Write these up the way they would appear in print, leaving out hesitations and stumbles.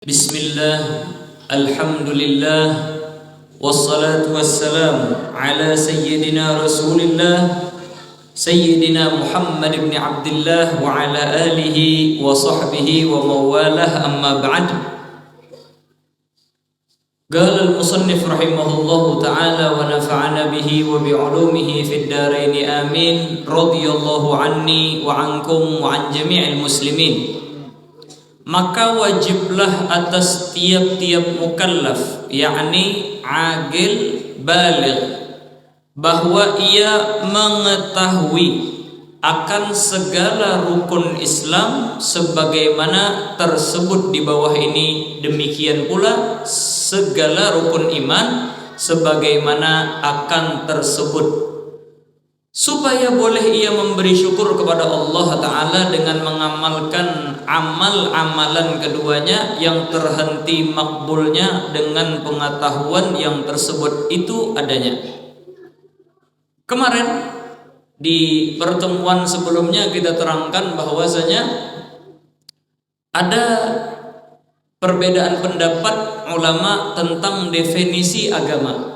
Bismillah, alhamdulillah, wassalatu wassalamu ala sayyidina rasulillah Sayyidina Muhammad ibn Abdullah wa ala alihi wa sahbihi wa mawalah, amma ba'd. Qala al-musannif rahimahullahu ta'ala wa nafa'ana bihi wa bi'ulumihi fid darain amin. Radhiyallahu anni wa ankum wa an jami'il muslimin. Maka wajiblah atas tiap-tiap mukallaf, yakni agil baligh, bahwa ia mengetahui akan segala rukun Islam sebagaimana tersebut di bawah ini. Demikian pula segala rukun iman sebagaimana akan tersebut, supaya boleh ia memberi syukur kepada Allah Ta'ala dengan mengamalkan amal-amalan keduanya yang terhenti makbulnya dengan pengetahuan yang tersebut itu adanya. Kemarin di pertemuan sebelumnya kita terangkan bahwasanya ada perbedaan pendapat ulama tentang definisi agama,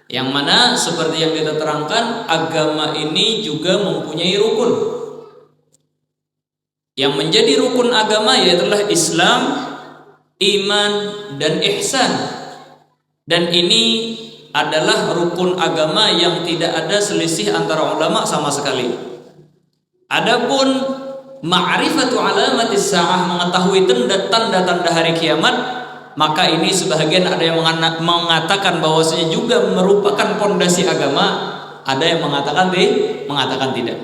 yang mana seperti yang kita terangkan, agama ini juga mempunyai rukun. Yang menjadi rukun agama yaitulah Islam, iman, dan ihsan. Dan ini adalah rukun agama yang tidak ada selisih antara ulama sama sekali. Adapun ma'rifatu alamatis sa'ah, mengetahui tanda-tanda hari kiamat, maka ini sebahagian ada yang mengatakan bahwasanya juga merupakan pondasi agama, ada yang mengatakan tidak.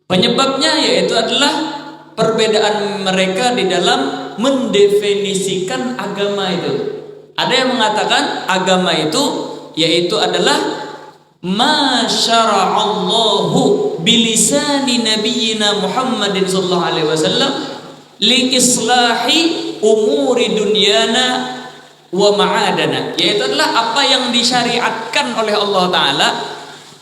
Penyebabnya yaitu adalah perbedaan mereka di dalam mendefinisikan agama itu. Ada yang mengatakan agama itu yaitu adalah ma syara'allahu bilisani nabiyyina Muhammadin sallallahu alaihi wasallam li islahi umuri dunyana wa ma'adana, yaitu adalah apa yang disyariatkan oleh Allah Ta'ala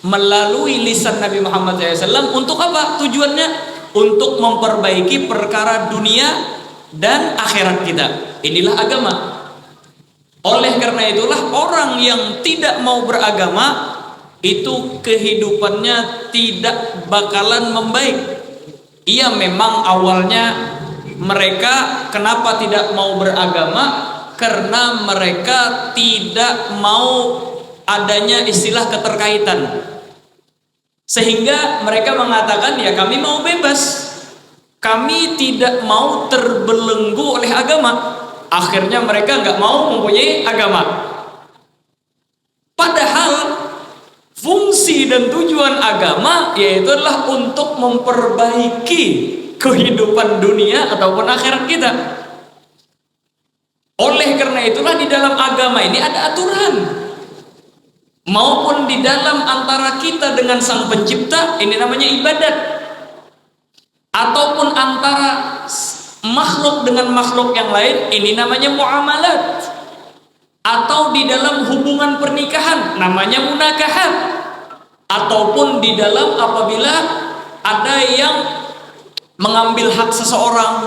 melalui lisan Nabi Muhammad SAW. Untuk apa tujuannya? Untuk memperbaiki perkara dunia dan akhirat kita. Inilah agama. Oleh karena itulah orang yang tidak mau beragama itu kehidupannya tidak bakalan membaik. Ia memang awalnya mereka kenapa tidak mau beragama? Karena mereka tidak mau adanya istilah keterkaitan, sehingga mereka mengatakan ya kami mau bebas, kami tidak mau terbelenggu oleh agama. Akhirnya mereka nggak mau mempunyai agama. Padahal fungsi dan tujuan agama yaitu adalah untuk memperbaiki kehidupan dunia ataupun akhirat kita. Oleh karena itulah di dalam agama ini ada aturan, maupun di dalam antara kita dengan Sang Pencipta, ini namanya ibadat, ataupun antara makhluk dengan makhluk yang lain, ini namanya muamalat, atau di dalam hubungan pernikahan namanya munakahat, ataupun di dalam apabila ada yang mengambil hak seseorang,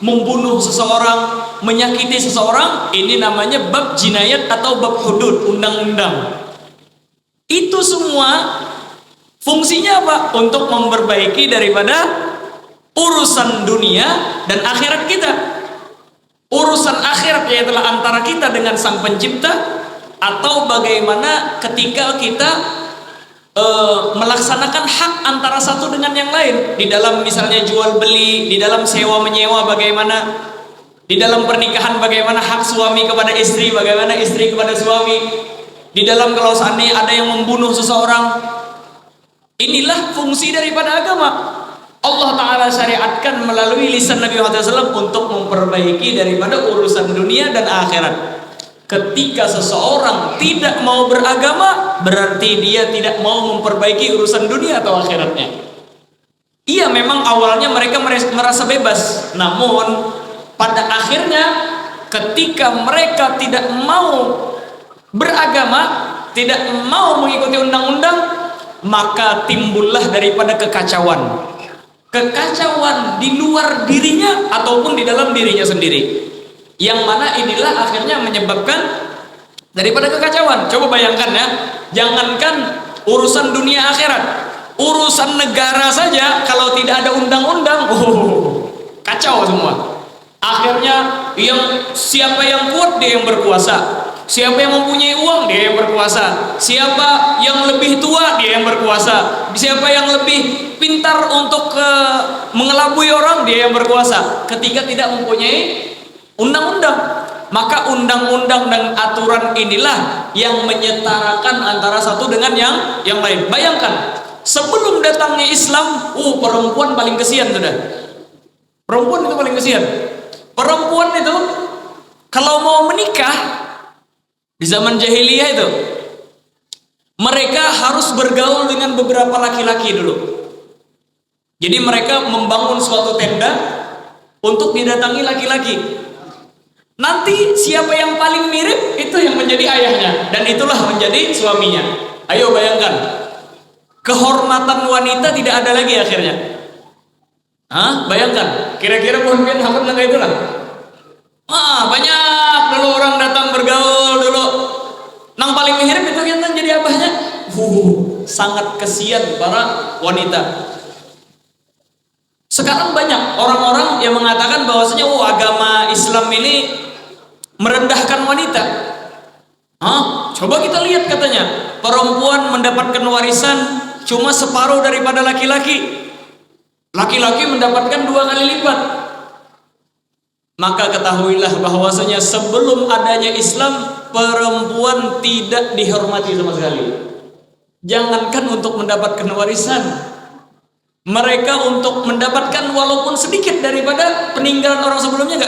membunuh seseorang, menyakiti seseorang, ini namanya bab jinayat atau bab hudud, undang-undang. Itu semua fungsinya apa? Untuk memperbaiki daripada urusan dunia dan akhirat kita. Urusan akhirat yaitu antara kita dengan Sang Pencipta, atau bagaimana ketika kita melaksanakan hak antara satu dengan yang lain, di dalam misalnya jual beli, di dalam sewa menyewa, bagaimana di dalam pernikahan, bagaimana hak suami kepada istri, bagaimana istri kepada suami, di dalam kalau seandainya ada yang membunuh seseorang. Inilah fungsi daripada agama. Allah Ta'ala syariatkan melalui lisan Nabi Muhammad SAW untuk memperbaiki daripada urusan dunia dan akhirat. Ketika seseorang tidak mau beragama, berarti dia tidak mau memperbaiki urusan dunia atau akhiratnya. Iya, memang awalnya mereka merasa bebas, namun pada akhirnya ketika mereka tidak mau beragama, tidak mau mengikuti undang-undang, maka timbullah daripada kekacauan. kekacauan di luar dirinya ataupun di dalam dirinya sendiri, yang mana inilah akhirnya menyebabkan daripada kekacauan. Coba bayangkan ya, jangankan urusan dunia akhirat, urusan negara saja kalau tidak ada undang-undang, kacau semua. Akhirnya siapa yang kuat dia yang berkuasa, siapa yang mempunyai uang dia yang berkuasa, siapa yang lebih tua dia yang berkuasa, siapa yang lebih pintar untuk mengelabui orang dia yang berkuasa. Ketika tidak mempunyai undang-undang, maka undang-undang dan aturan inilah yang menyetarakan antara satu dengan yang lain. Bayangkan, sebelum datangnya Islam, perempuan paling kesian sudah. Perempuan itu paling kesian. Perempuan itu kalau mau menikah di zaman jahiliyah itu, mereka harus bergaul dengan beberapa laki-laki dulu. Jadi mereka membangun suatu tenda untuk didatangi laki-laki. Nanti siapa yang paling mirip itu yang menjadi ayahnya, dan itulah menjadi suaminya. Ayo bayangkan, kehormatan wanita tidak ada lagi akhirnya. Bayangkan, kira-kira mungkin apa nggak itulah. Banyak dulu orang datang bergaul dulu. Nang paling mirip itu yang jadi abahnya. Sangat kesian para wanita. Sekarang banyak orang-orang yang mengatakan bahwasanya agama Islam ini merendahkan wanita. Coba kita lihat, katanya perempuan mendapatkan warisan cuma separuh daripada laki-laki. Laki-laki mendapatkan 2 kali lipat. Maka ketahuilah bahwasanya sebelum adanya Islam, perempuan tidak dihormati sama sekali. Jangankan untuk mendapatkan warisan, mereka untuk mendapatkan walaupun sedikit daripada peninggalan orang sebelumnya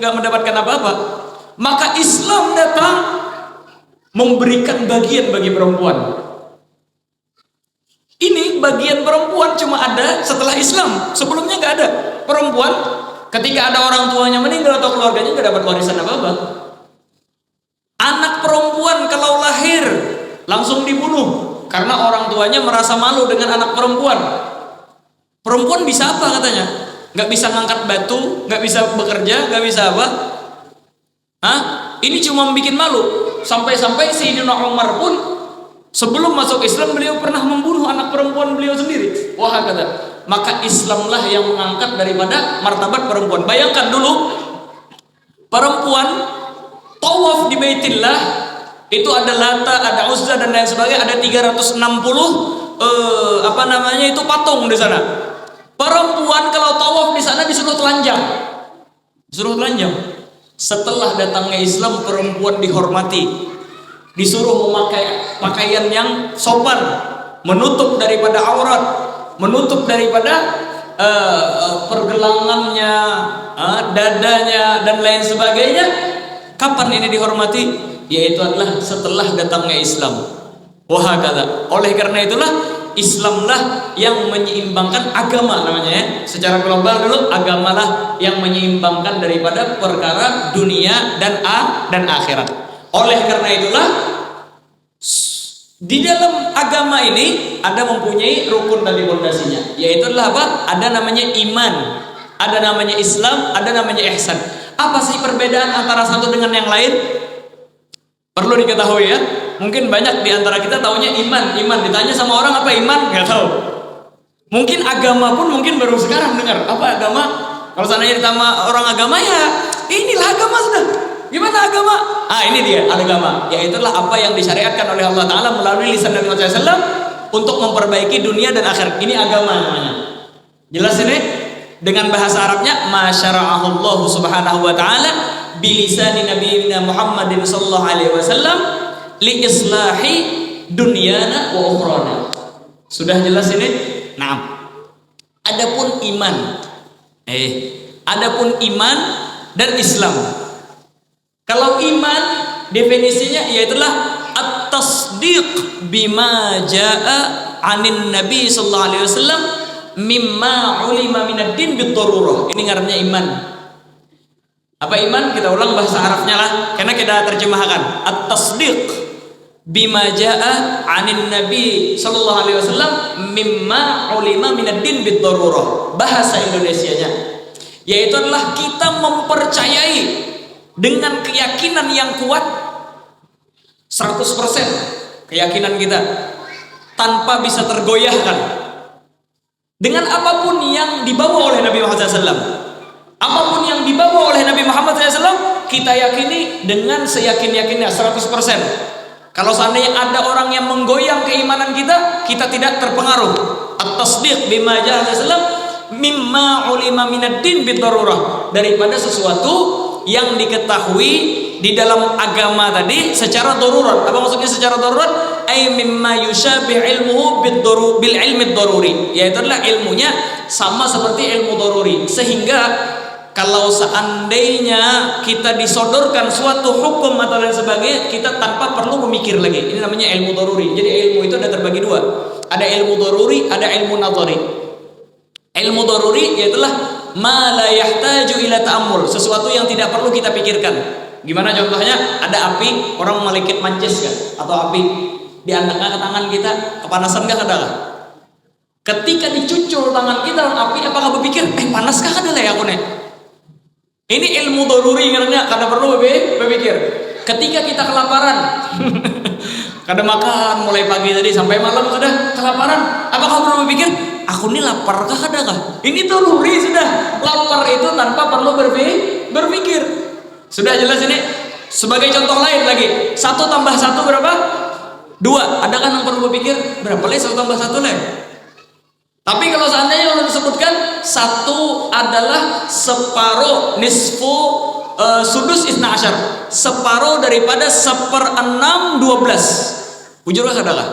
nggak mendapatkan apa-apa. Maka Islam datang memberikan bagian bagi perempuan. Ini bagian perempuan cuma ada setelah Islam. Sebelumnya nggak ada. Perempuan ketika ada orang tuanya meninggal atau keluarganya nggak dapat warisan apa-apa. Anak perempuan kalau lahir langsung dibunuh karena orang tuanya merasa malu dengan anak perempuan. Perempuan bisa apa katanya? Nggak bisa ngangkat batu, nggak bisa bekerja, nggak bisa apa? Ini cuma bikin malu. Sampai-sampai Sayyidina Umar pun sebelum masuk Islam beliau pernah membunuh anak perempuan beliau sendiri. Kata. Maka Islamlah yang mengangkat daripada martabat perempuan. Bayangkan dulu perempuan tawaf di Baitillah itu ada Lata, ada Uzza dan lain sebagainya, ada 360 itu patung di sana. Perempuan kalau tawaf di sana disuruh telanjang. Setelah datangnya Islam, perempuan dihormati, disuruh memakai pakaian yang sopan, menutup daripada aurat, menutup daripada pergelangannya, dadanya dan lain sebagainya. Kapan ini dihormati? Yaitu adalah setelah datangnya Islam. Wahakata. Oleh karena itulah Islamlah yang menyeimbangkan agama namanya ya. Secara global dulu agamalah yang menyeimbangkan daripada perkara dunia dan akhirat. Oleh karena itulah di dalam agama ini ada mempunyai rukun dari pondasinya, yaitu adalah apa? Ada namanya iman, ada namanya Islam, ada namanya ihsan. Apa sih perbedaan antara satu dengan yang lain? Perlu diketahui ya. Mungkin banyak di antara kita taunya iman. Ditanya sama orang apa iman, nggak tahu. Mungkin agama pun mungkin baru sekarang dengar apa agama. Kalau seandainya ditanya orang agama, ya inilah agama sudah. Gimana agama? Ini dia agama. Yaitulah apa yang disyariatkan oleh Allah Taala melalui lisan Nabi Muhammad SAW untuk memperbaiki dunia dan akhirat. Ini agama namanya. Jelas ini? Dengan bahasa Arabnya, ma syara'ahu Allah Subhanahu wa taala bilisani nabiyina Muhammadin sallallahu alaihi wasallam li islahi dunyana wa ukhrana. Sudah jelas ini? Nah, adapun iman. Adapun iman dan Islam. Kalau iman definisinya yaitulah at-tasdiq bima jaa 'anin nabi sallallahu alaihi wasallam mimma ulima minad din bidarurah. Ini ngarannya iman. Apa iman? Kita ulang bahasa Arabnya lah, karena kita terjemahkan. At-tasdiq bima jaa 'anin nabi sallallahu alaihi wasallam mimma ulima minad din bid darurah. Bahasa Indonesianya yaitu adalah kita mempercayai dengan keyakinan yang kuat 100% keyakinan kita tanpa bisa tergoyahkan dengan apapun yang dibawa oleh Nabi Muhammad SAW. Apapun yang dibawa oleh Nabi Muhammad SAW kita yakini dengan seyakin-yakinnya 100%. Kalau seandainya ada orang yang menggoyang keimanan kita, kita tidak terpengaruh. At-tasdiq bima jaa Rasulullah mimma ulima minad din bidarurah, daripada sesuatu yang diketahui di dalam agama tadi secara darurat. Apa maksudnya secara darurat? Ay mimma yusyabih ilmuhu bil ilmi daruri, yaitu adalah ilmunya sama seperti ilmu daruri, sehingga kalau seandainya kita disodorkan suatu hukum atau lain sebagainya, kita tanpa perlu memikir lagi. Ini namanya ilmu daruri. Jadi ilmu itu ada terbagi dua. Ada ilmu daruri, ada ilmu nadhari. Ilmu daruri yaitulah ma la yahtaju ila ta'ammul, sesuatu yang tidak perlu kita pikirkan. Gimana contohnya? Ada api, orang melikit mancis kan? Atau api diangkat ke tangan kita, kepanasan kah kadang? Ketika dicucul tangan kita dalam api, apakah berpikir, panas kah kadang ya aku nih? Ini ilmu daruri karena kada perlu berpikir. Ketika kita kelaparan, kada makan mulai pagi tadi sampai malam sudah kelaparan, apakah perlu berpikir, aku ini lapar kah kada kah? Ini daruri sudah. Lapar itu tanpa perlu berpikir. Sudah jelas ini. Sebagai contoh lain lagi, 1 tambah 1 berapa? 2. Adakah yang perlu berpikir berapa lagi 1 tambah 1 lagi? Tapi kalau seandainya Allah disebutkan 1 adalah separuh nisfu sudus isna asyar, separuh daripada 1/6 12. Bujur kah kadakah?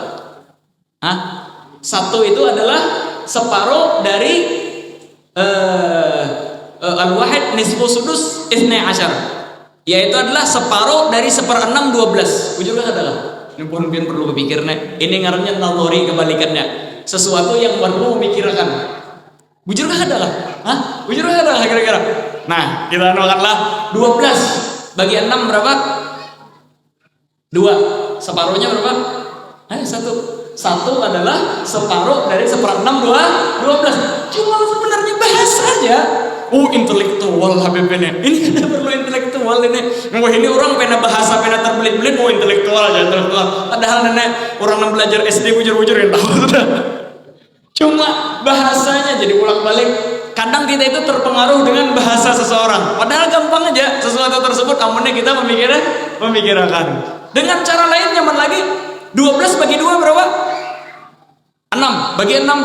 1 itu adalah separuh dari al-wahid nisfu sudus isna asyar, yaitu adalah separuh dari 1/6 12. Bujur kah kadakah? Ini pun perlu berpikir nih. Ini ngarannya nadhari, kebalikannya. Sesuatu yang perlu memikirkan. Bujur kah ada lah? Bujur kah ada lah kira-kira? Nah, kita anukanlah 12 bagi 6 berapa? 2. Separuhnya berapa? 1. 1 adalah separuh dari 1/6 12. Cuma sebenarnya bahasa aja. Intelektual Habibnya. Ini kada perlu intelektual ini. Ini orang pena bahasa, pena terbelit-belit, intelektual aja, intelektual. Padahal nenek orang yang belajar SD bujur-bujur yang tahu sudah. Cuma bahasanya jadi bolak-balik. Kadang kita itu terpengaruh dengan bahasa seseorang. Padahal gampang aja sesuatu tersebut, amunnya kita memikirkan. Dengan cara lain nyaman lagi. 12 bagi 2 berapa? 6 bagi 6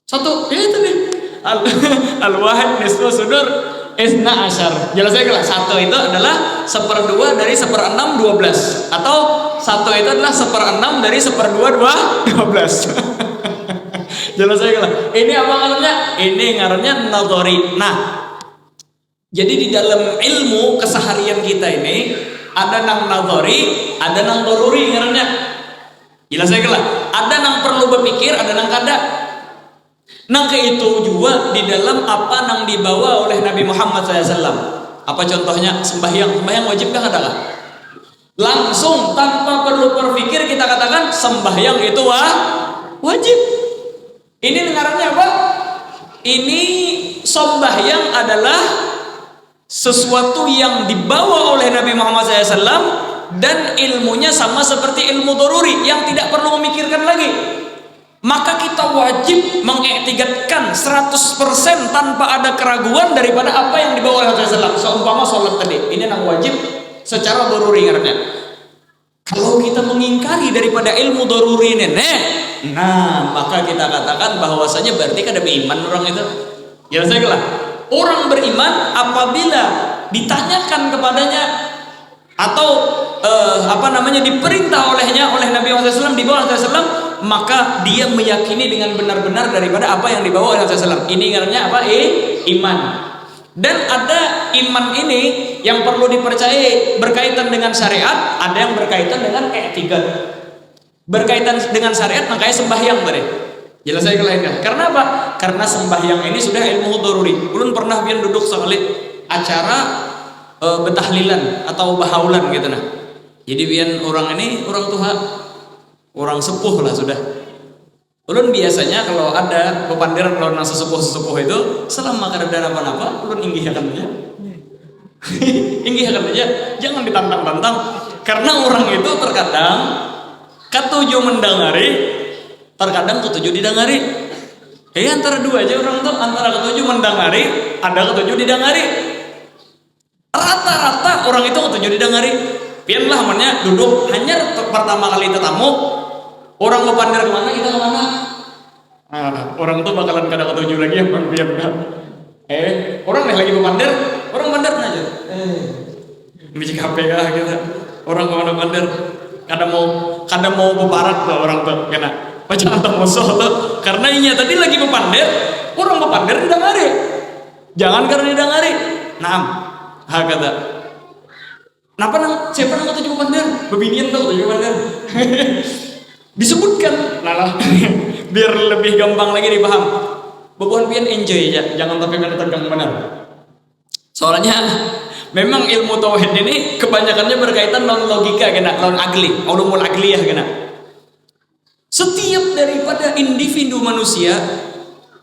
1. Ya itu nih. Al-wahid nisfu sudur isna asyar. Jelas saya kelas 1 itu adalah 1/2 dari 1/6 12, atau 1 itu adalah 1/6 dari 1/2 12. Jelas saya kelas. Ini apa ngarannya? Ini ngarannya nadhari. Nah, jadi di dalam ilmu keseharian kita ini ada nang nadhari, ada nang daruri ngarannya. Jelas saya kelas. Ada nang perlu berpikir, ada nang kada. Nang ke itu juga di dalam apa nang dibawa oleh Nabi Muhammad SAW. Apa contohnya? Sembahyang wajib kah ada kah? Langsung tanpa perlu berpikir kita katakan sembahyang itu wajib. Ini dengarannya apa? Ini sembahyang adalah sesuatu yang dibawa oleh Nabi Muhammad SAW dan ilmunya sama seperti ilmu daruri yang tidak perlu memikirkan lagi. Maka kita wajib mengiktikadkan 100% tanpa ada keraguan daripada apa yang dibawa oleh Rasulullah. Seumpama sholat tadi, ini yang wajib secara daruri karena. Kalau kita mengingkari daripada ilmu daruri ini, nah maka kita katakan bahwasanya berarti kada beriman orang itu. Ya saya kira orang beriman apabila ditanyakan kepadanya atau diperintah olehnya oleh Nabi Muhammad SAW, dibawa oleh Rasulullah, maka dia meyakini dengan benar-benar daripada apa yang dibawa oleh Rasulullah. Ini namanya apa? Iman. Dan ada iman ini yang perlu dipercayai berkaitan dengan syariat, ada yang berkaitan dengan i'tikad. Berkaitan dengan syariat makanya sembahyang tadi. Jelas saya kelainnya. Karena apa? Karena sembahyang ini sudah ilmu daruri. Ulun pernah pian duduk sekali acara betahlilan atau bahaulan gitu nah. Jadi biar orang ini orang tua, orang sepuh lah sudah. Ulun biasanya kalau ada pepandiran lawan sesepuh itu, selama kada ada apa-apa, ulun inggihkan aja. Inggihkan aja, jangan ditantang-tantang. Karena orang itu terkadang ketujuh mendengari, terkadang ketujuh didengari. Antara dua aja orang tuh, antara ketujuh mendengari, ada ketujuh didengari. Rata-rata orang itu ketujuh didengari. Pianlah namanya duduk hanya pertama kali tetamu, orang pepandir kemana kita kemana. Orang tuh bakalan kada ketujuh lagi yang pian kan. Orang lagi pepandir, orang pandir aja. Biji HP kah gitu. Orang kemana pandir, kada mau bebarat lah orang tuh kena. Macam antar musuh tuh, karena ini tadi lagi pepandir, orang pepandir didengari. Jangan karena didengari. Kata. Siapa nang ketujuh pepandir? Bebinian tuh ketujuh pepandir. Disebutkan, biar lebih gampang lagi dipaham. Bebuan pian enjoy aja, jangan tapi mana tegang benar. Soalnya memang ilmu tauhid ini kebanyakannya berkaitan dengan logika kena, lawan agli, ulumul agliyah kena. Setiap daripada individu manusia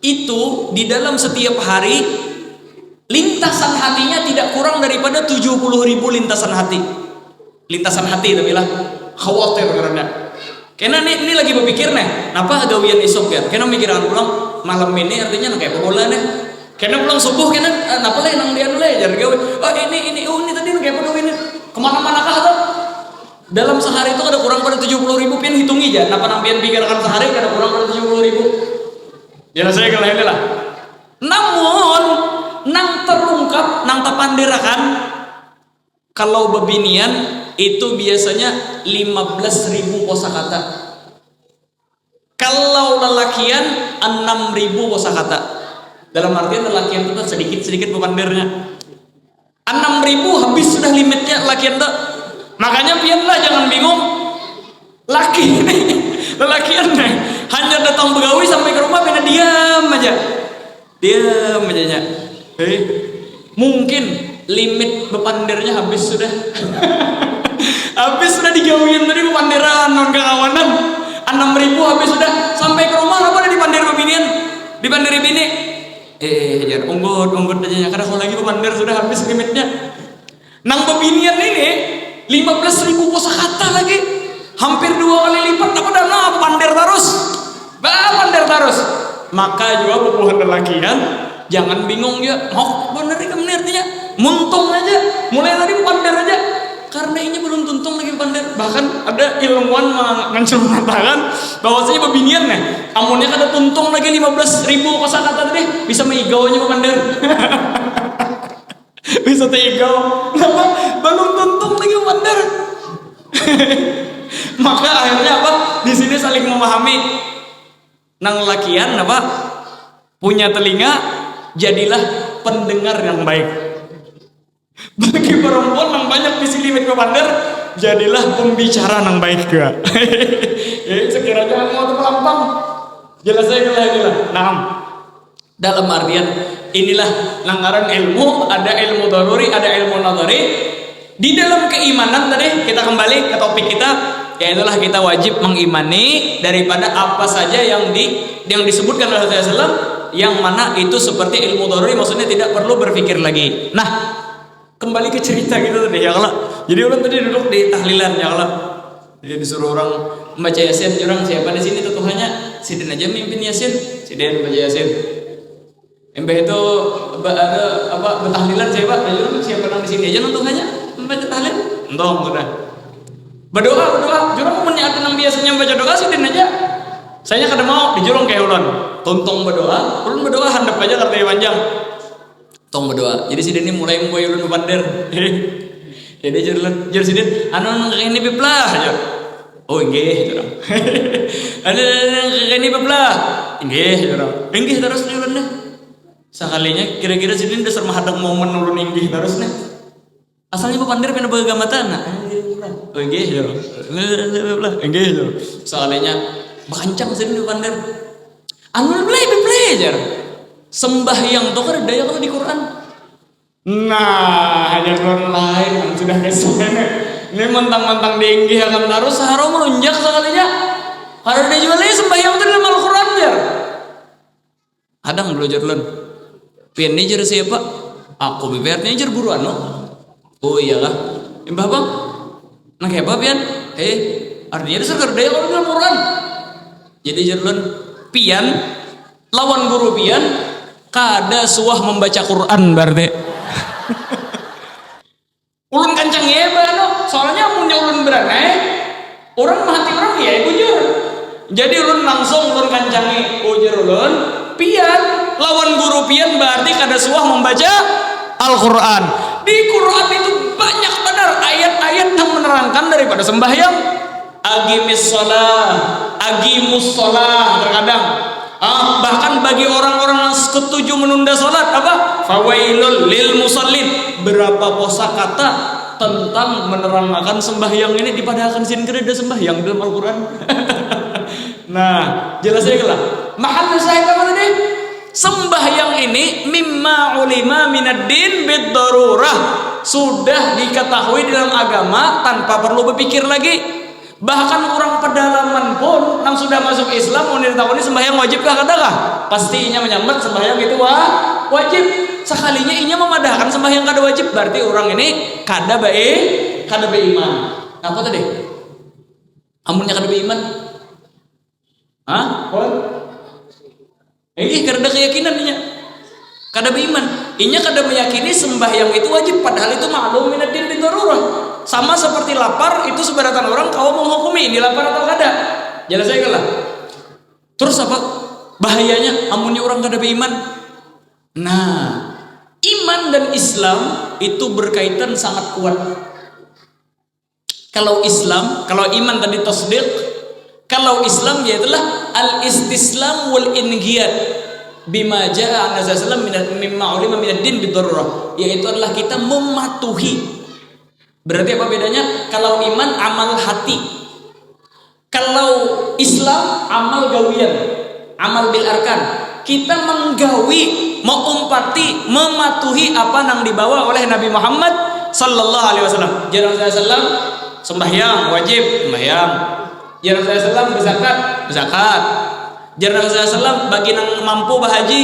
itu di dalam setiap hari lintasan hatinya tidak kurang daripada 70.000 lintasan hati. Lintasan hati tapi lah khawatir karena. Karena ini lagi berpikir nih, apa gawian esok ya? Karena mikiran pulang malam ini artinya kayak bola nih. Karena pulang subuh karena apa lah nang dia dulu ya jadi gawe. Ini tadi kayak apa gawian kemana-mana kah tuh? Dalam sehari itu ada kurang pada 70.000 pian hitungi aja. Napa nampian pikirkan sehari ada kurang pada 70.000. Ya saya kalau ini lah. Namun nang terungkap nang tapandirakan kalau bebinian itu biasanya 15.000 kosakata. Kalau lelakian 6.000 kosakata. Dalam artian lelakian itu sedikit-sedikit pepandirnya. 6.000 habis sudah limitnya lelakian tuh. Makanya pianlah jangan bingung. Laki nih, lelakian nih hanya datang begawi sampai ke rumah pina diam aja. Mungkin limit bepandirnya habis sudah. Habis sudah digawian tadi pepandiran non kawanan 6.000 habis sudah sampai ke rumah apa ada dipandir bebinian dipandiri bini jangan unggut aja karena kalau lagi pepandir sudah habis limitnya nang bebinian ini 15.000 kosakata lagi hampir 2 kali lipat apa dana pandir terus maka juga bubuhan lelakian jangan bingung ya bener kan artinya muntung aja mulai tadi pandir aja karena ini belum tuntung lagi pandir. Bahkan ada ilmuwan mengatakan bahwasanya bebinian nih amunnya kada tuntung lagi 15.000 kosakata tadi bisa meigaunya pandir. Bisa teigau kenapa belum tuntung lagi pandir. Maka akhirnya apa di sini saling memahami nang lakian apa punya telinga jadilah pendengar yang baik. Bagi perempuan yang banyak visi limit pepandir jadilah pembicara yang baik juga. Sekiranya mau terpelampang jelas saya inilah. Dalam artian inilah langaran ilmu, ada ilmu daruri, ada ilmu nadari. Di dalam keimanan tadi kita kembali ke topik kita, yaitulah kita wajib mengimani daripada apa saja yang disebutkan oleh Rasulullah SAW, yang mana itu seperti ilmu daruri, maksudnya tidak perlu berpikir lagi. Nah, kembali ke cerita gitu tadi ya kalau. Jadi orang tadi duduk di tahlilan ya kalau. Jadi disuruh orang membaca Yasin, orang siapa di sini tutuhannya Sidin aja mimpin Yasin, Sidin baca Yasin. Mbah itu ada apa bertahlilan siapa? Ayo siapa nang di sini aja tutuhannya membaca tahlil. Entong sudah. Berdoa, jurang menyiapkan nang biasanya membaca doa Sidin aja. Saya kada mau dijurung kayak ulun. Tuntung berdoa, ulun berdoa handap aja karena panjang. Tong berdoa. Jadi Sidin ini mulai membuai ulun bepandir. Jadi jur Sidin, anu ini beplah aja. Oh nggih jurang. Anu ini beplah. Nggih jurang. Nggih terus ulun deh. Sekalinya kira-kira Sidin dasar mahadang momen ulun nggih terus nih. Asalnya bepandir pina begamatan. Oh nggih jurang. Beplah. Nggih jurang. Sekalinya bakancang Sidin bepandir. Anu play jar. Sembahyang tuh kan ada kalau di Quran. Nah, hanya Quran lain sudah guys. Ini mentang-mentang tinggi akan taruh saharo melunjak sekalinya. Harus dijualnya sembahyang itu dalam Al-Quran biar. Adang belajar lun. Pian nijer siapa? Aku bibir nijer buruan no. Oh iyalah. Imbah bang. Nang hebat pian. Artinya itu sekedar daya kalau dalam Quran. Jadi jerlun pian lawan guru pian kada suah membaca Quran berarti. Ulun kancang ya no. Soalnya punya ulun berani orang mati orang ya bujur. Jadi ulun langsung ulun kancangi bujur ulun pian lawan guru pian berarti kada suah membaca Al-Quran. Di Quran itu banyak benar ayat-ayat yang menerangkan daripada sembahyang. Agimus sholah terkadang bahkan bagi orang-orang yang setuju menunda sholat apa? Fawailul lil musallin. Berapa kosakata tentang menerangkan sembahyang ini dipadahkan sin kereda sembahyang dalam Al-Quran. Nah, jelas ya lah. Mahal saya apa tadi? Sembahyang ini mimma ulima minad-din bid-darurah. Sudah diketahui dalam agama tanpa perlu berpikir lagi. Bahkan orang pedalaman pun yang sudah masuk Islam mau ditakoni sembahyang wajibkah kadakah? Pasti inya menyambat sembahyang itu wajib. Sekalinya inya memadahkan sembahyang kada wajib berarti orang ini kada beriman. Apa tadi? Amunnya kada beriman? Hah? Ini kada keyakinan inya. Kada beriman. Inya kada meyakini sembahyang itu wajib padahal itu maklum minad-din bid-darurah. Sama seperti lapar itu sebaratan orang kau menghukumi ini lapar atau kada. Jelas saya lah. Terus apa bahayanya amunnya orang kada beriman? Nah, iman dan Islam itu berkaitan sangat kuat. Kalau Islam, kalau iman tadi tasdiq, kalau Islam yaitulah al-istislam wal inqiyad bima jaa an sallam mimma ulima minad-din bid-darurah, yaitu adalah kita mematuhi. Berarti apa bedanya? Kalau iman amal hati, kalau Islam amal gawian, amal bil arkan. Kita menggawi, mengumpati, mematuhi apa yang dibawa oleh Nabi Muhammad sallallahu alaihi wasallam. Jangan saya sallam sembahyang wajib sembahyang. Jangan saya sallam berzakat berzakat. Jangan saya sallam bagi yang mampu bahaji.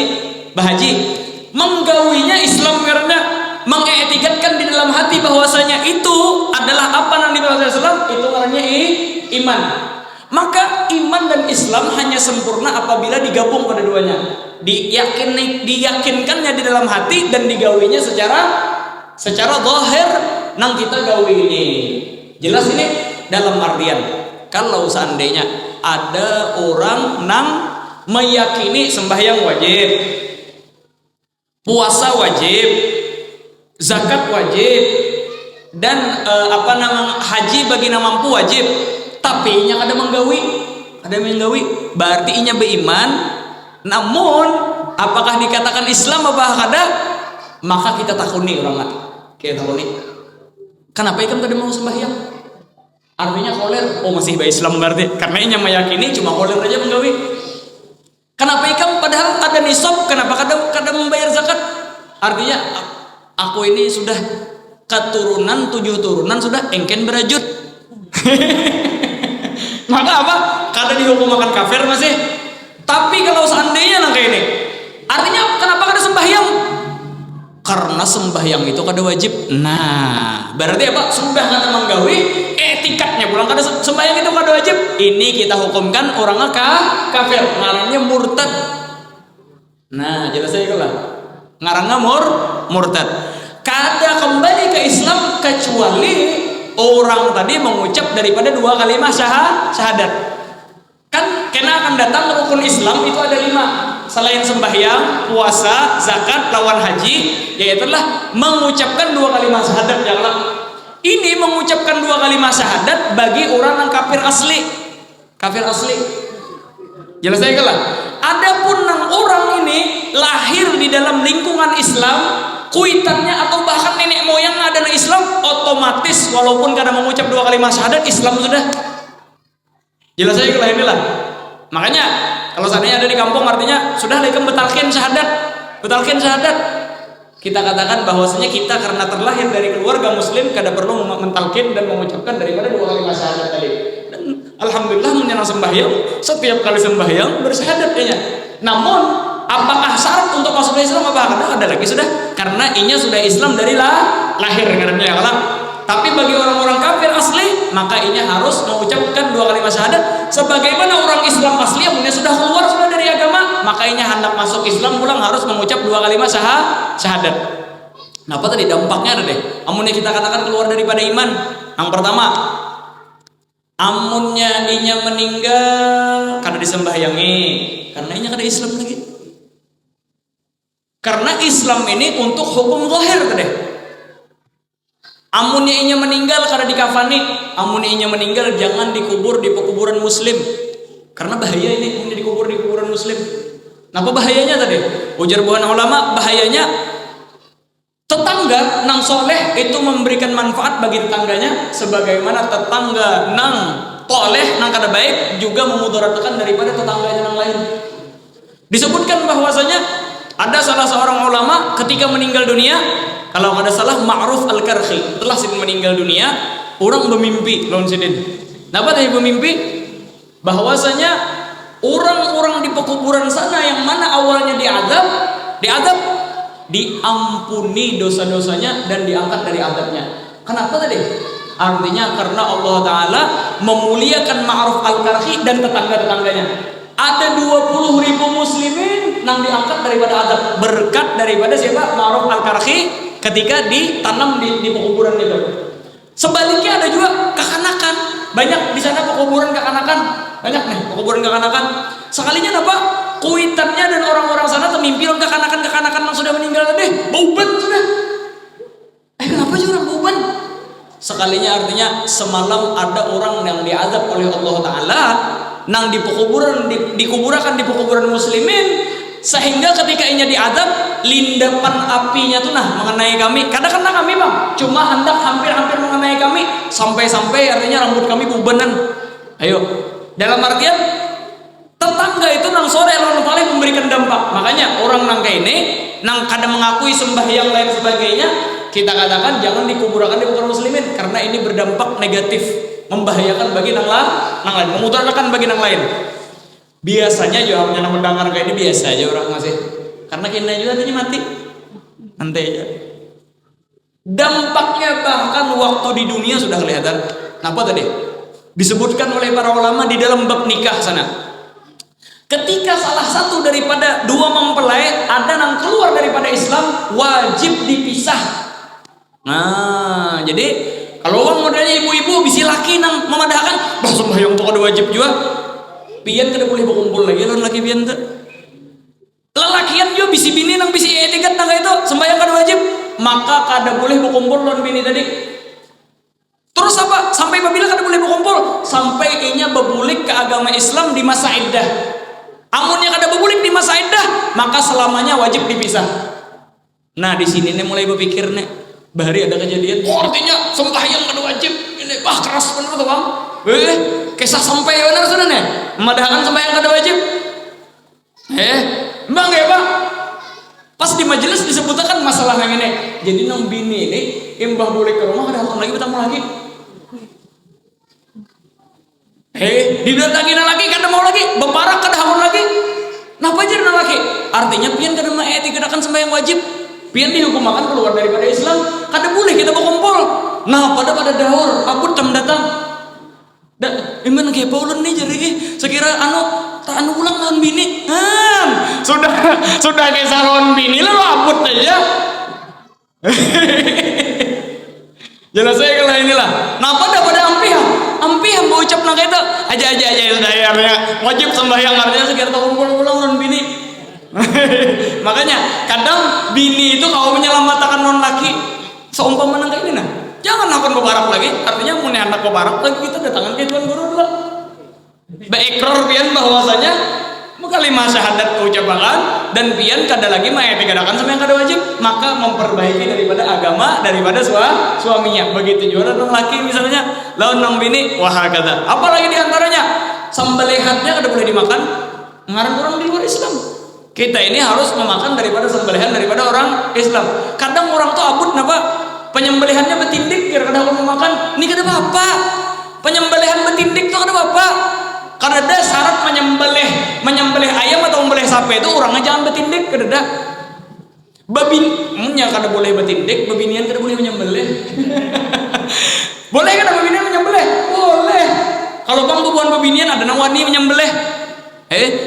Menggawinya Islam karena mengetikatkan di dalam hati bahwasanya itu adalah apa yang dibawa Rasulullah itu namanya iman. Maka iman dan Islam hanya sempurna apabila digabung pada duanya. Diyakinkannya di dalam hati dan digawinya secara zahir nang kita gawi ini. Jelas ini dalam artian kalau seandainya ada orang nang meyakini sembahyang wajib, puasa wajib, zakat wajib, dan haji bagi yang mampu wajib, tapi inya ada menggawi, berarti inya beriman. Namun apakah dikatakan Islam apa kada? Maka kita takuni orang mati. Kita takuni. Kenapa ikam kada mau sembahyang? Artinya koler, masih Islam berarti. Karena inya meyakini cuma koler aja menggawi. Kenapa ikam padahal ada nisab, kenapa kada membayar zakat? Artinya aku ini sudah keturunan 7 turunan sudah engken berajut. Maka apa? Kada dihukum akan kafir masih. Tapi kalau seandainya nang kayak ini, artinya kenapa kada sembahyang? Karena sembahyang itu kada wajib. Nah, berarti apa? Sudah kada menggawi etikatnya pulang kada sembahyang itu kada wajib. Ini kita hukumkan orang kafir, ngarannya murtad. Nah, jelas saya lah. Ngarannya murtad. Kada kembali ke Islam kecuali orang tadi mengucap daripada 2 kalimat syahadat. Kan kena akan datang rukun Islam itu ada 5 selain sembahyang, puasa, zakat, lawan haji, yaitu adalah mengucapkan 2 kalimat syahadat. Janganlah ini mengucapkan 2 kalimat syahadat bagi orang yang kafir asli. Jelas saya lah. Adapun nang orang ini lahir di dalam lingkungan Islam, kuitannya atau bahkan nenek moyang ada di Islam, otomatis walaupun kadang mengucap 2 kalimat syahadat Islam sudah. Jelas saya lah inilah. Makanya kalau seandainya ada di kampung artinya sudah ikam betalkin syahadat. Kita katakan bahwasanya kita karena terlahir dari keluarga muslim kada perlu mentalkin dan mengucapkan daripada 2 kalimat syahadat tadi. Dan alhamdulillah menyenang sembahyang, setiap kali sembahyang bersyahadat kayaknya. Namun apakah syarat untuk masuk Islam apa? Karena ada lagi sudah, karena inya sudah Islam dari lahir karena ya kalau. Tapi bagi orang-orang kafir asli, maka inya harus mengucapkan 2 kalimat syahadat. Sebagaimana orang Islam asli yang sudah keluar sudah dari agama, maka inya hendak masuk Islam pulang harus mengucap 2 kalimat syahadat. Nah, apa tadi dampaknya ada deh. Amunnya kita katakan keluar daripada iman. Yang pertama, amunnya inya meninggal karena disembahyangi, karena inya kada Islam lagi. Karena Islam ini untuk hukum zahir deh. Amunnya inya meninggal karena dikafani, amunnya inya meninggal jangan dikubur di pekuburan muslim. Karena bahaya ini amunnya dikubur di kuburan muslim. Apa bahayanya tadi? Ujar bukan ulama, bahayanya tetangga nang soleh itu memberikan manfaat bagi tetangganya, sebagaimana tetangga nang toleh nang kada baik juga memudaratkan daripada tetangganya nang lain. Disebutkan bahwasanya ada salah seorang ulama ketika meninggal dunia, kalau ada salah Ma'ruf Al-Karhi, telah sidin meninggal dunia, orang bermimpi lawan sidin. Napa tadi bermimpi? Bahwasanya orang-orang di pekuburan sana yang mana awalnya diadab, diampuni dosa-dosanya dan diangkat dari adabnya. Kenapa tadi? Artinya karena Allah Ta'ala memuliakan Ma'ruf Al-Karhi dan tetangga-tetangganya. Ada 20.000 muslimin yang diangkat daripada adab berkat daripada siapa? Ma'ruf Al-Karhi ketika ditanam di pekuburan itu. Sebaliknya ada juga kekanakan, banyak di sana pekuburan kekanakan, banyak nih pekuburan kekanakan. Sekalinya apa? Kuitannya dan orang-orang sana termimpi orang kekanakan yang sudah meninggal tadi, bauban sudah. Kenapa sih orang bauban? Sekalinya artinya semalam ada orang yang diazab oleh Allah Ta'ala nang di pekuburan dikuburkan di pekuburan muslimin, sehingga ketika inya diazab lindapan apinya tuh mengenai kami. Kadang kena kami bang, cuma hendak hampir mengenai kami, sampai artinya rambut kami bubanan. Ayo, dalam artian tetangga itu nang sore lalu paling memberikan dampak. Makanya orang nang kayak ini nang kadang mengakui sembahyang lain sebagainya, kita katakan jangan dikuburkan di pekuburan muslimin karena ini berdampak negatif, membahayakan bagi nang lain, memudaratkan bagi nang lain. Biasanya juga yang mendengar kayak ini biasa aja orang masih, karena kita juga tadi mati nanti aja. Dampaknya bahkan waktu di dunia sudah kelihatan. Apa tadi? Disebutkan oleh para ulama di dalam bab nikah sana. Ketika salah satu daripada 2 mempelai ada yang keluar daripada Islam, wajib dipisah. Nah, jadi kalau orang modelnya ibu-ibu bisi laki nang memadahkan, bah sembahyang tuh ada wajib juga. Pian kada boleh berkumpul lagi lawan laki pian tuh. Lelakian juga bisi bini nang bisi etiket nang itu sembahyang kada wajib, maka kada boleh berkumpul lawan bini tadi. Terus apa? Sampai apabila kada boleh berkumpul? Sampai inya berbulik ke agama Islam di masa iddah. Amunnya kada berbulik di masa iddah, maka selamanya wajib dipisah. Nah, di sini nih mulai berpikir nih, bahari ada kejadian. Artinya sembahyang kada wajib. Ini keras bener tuh bang. Kisah sampai bener sudah nih. Memadahkan sembahyang kada wajib. Bang ya bang. Pas di majelis disebutkan masalah yang ini. Jadi nang bini ini imbah boleh ke rumah kada lagi bertemu lagi. Didatangi lagi kada mau lagi, beparak kada hamun lagi. Napa jadi lagi? Artinya pian kada maetik kedakan sembahyang wajib. Pian dihukum akan keluar daripada Islam. Kada boleh kita berkumpul. Nah, pada daur abut tam datang. Iman kayak Paulun nih jadi sekira tak ulang lawan bini. Sudah kayak salon bini lalu abut aja. Jelas saya kalau inilah. Napa pada ampih mau ucap nang itu aja dayarnya wajib sembahyang artinya sekira tak ulang lawan bini. Makanya kadang bini itu kalau menyelamatkan non laki seumpama nang kayak gini jangan akan bebarak lagi, artinya mun anak bebarak lagi kita datangan ke tuan guru dulu. Beikrar pian bahwasanya kalimat syahadat ucapakan dan pian kada lagi maet digadakan sama yang kada wajib, maka memperbaiki daripada agama daripada suaminya. Begitu juga nang laki misalnya lawan nang bini wah kata. Apalagi diantaranya sembelihatnya kada boleh dimakan ngarang orang di luar Islam. Kita ini harus memakan daripada sembelihan daripada orang Islam. Kadang orang tuh abut napa? Penyembelihannya betindik kadang orang makan. Ini kada apa? Penyembelihan betindik tuh kada apa? Karena ada syarat menyembelih ayam atau membelih sapi itu orangnya jangan betindik kada ada. Babinnya kada boleh betindik, babinian kada boleh menyembelih. Boleh kada babinian menyembelih? Boleh. Kalau bang bubuan babinian ada nawani menyembelih.